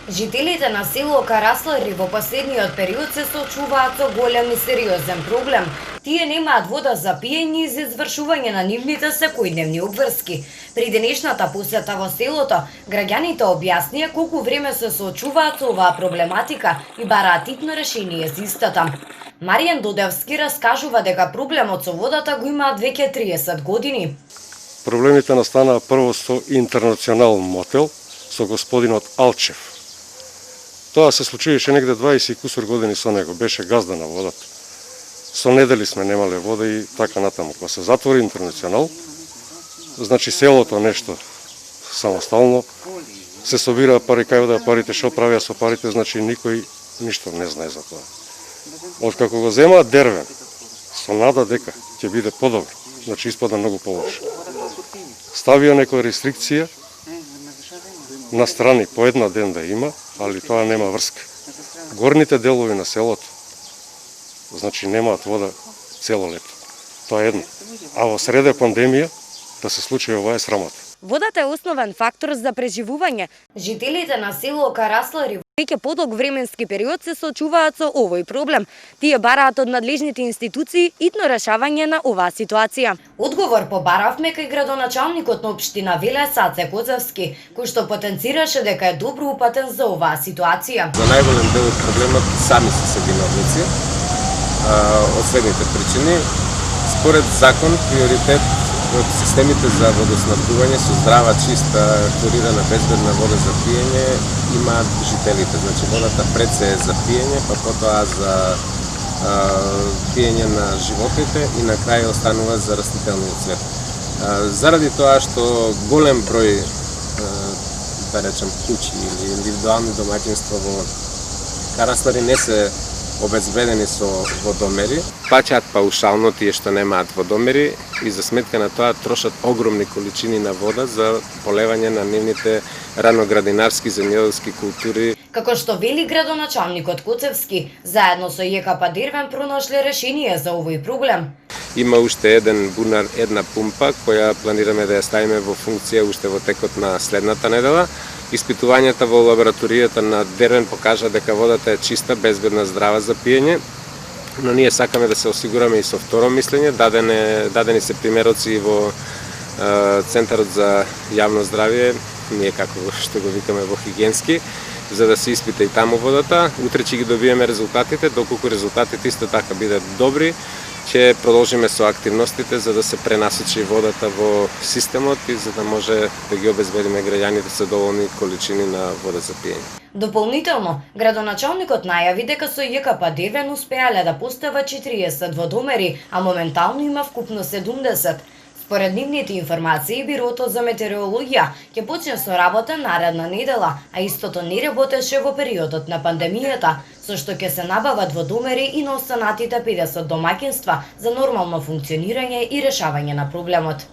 Жителите на село Караслари во последниот период се соочуваат со голем и сериозен проблем. Тие немаат вода за пиење и за извршување на нивните секојдневни обврски. При денешната посета во селото, граѓаните објаснија колку време се соочуваат со оваа проблематика и бараат итно решение за истата. Маријан Додевски раскажува дека проблемот со водата го имаат веќе 30 години. Проблемите настанаа прво со Интернационал мотел, со господинот Алчев. Тоа се случуваше негде 20 и кусур години со него, беше газда на водата. Со недели сме немале вода и така натаму. Кога се затвори Интернационал, значи селото нешто самостално, се собира пари, кај да парите, што правија со парите, значи никој ништо не знае за тоа. Откако го земаат Дервен, со нада дека ќе биде подобро, значи испада многу полошо. Ставија некоја рестрикција на страни по една ден да има, али тоа нема врска. Горните делови на селото, значи немаат вода цело лето. Тоа е едно. А во среде пандемија да се случи ова е срамота. Водата е основен фактор за преживување. Жителите на село Караслари веќе подолг временски период се соочуваат со овој проблем. Тие бараат од надлежните институции итно решавање на оваа ситуација. Одговор побаравме кај градоначалникот на општина Велес Аце Козевски, кој што потенцираше дека е добро упатен за оваа ситуација. За најголем дел од проблемот сами се виновници од следните причини. Според закон, приоритет од системите за водоснабдување со здрава, чиста, хлорирана, безбедна вода за пиење имаат жителите. Значи водата пред се е за пиење, па потоа за пиење на животните и на крај останува за растителниот цвет. Заради тоа што голем број, да речем, куќи или индивидуални домаќинства во Караслари не се обезбедени со водомери, плаќаат паушално тие што немаат водомери и за сметка на тоа трошат огромни количини на вода за полевање на нивните раноградинарски земјоделски култури. Како што вели градоначалникот Коцевски, заедно со ԵԿП Дервен пронашле решение за овој проблем. Има уште еден бунар, една пумпа која планираме да ја ставиме во функција уште во текот на следната недела. Испитувањата во лабораторијата на Дервен покажа дека водата е чиста, безбедна, здрава за пиење, но ние сакаме да се осигураме и со второ мислење. Дадени се примероци во Центарот за јавно здравје, ние како што го викаме во хигиенски, за да се испита и таму водата. Утре ќе ги добиеме резултатите, доколку резултатите исто така бидат добри, ќе продолжиме со активностите за да се пренасочи водата во системот и за да може да ги обезбедиме граѓаните со доволни количини на вода за пиење. Дополнително, градоначалникот најави дека со ԵԿП Дервен успеале да постават 40 водомери, а моментално има вкупно 70. Според нивните информации, Бирото за метеорологија ќе почне со работа наредна недела, а истото не работеше во периодот на пандемијата, со што ќе се набават водомери и на останатите 50 домаќинства за нормално функционирање и решавање на проблемот.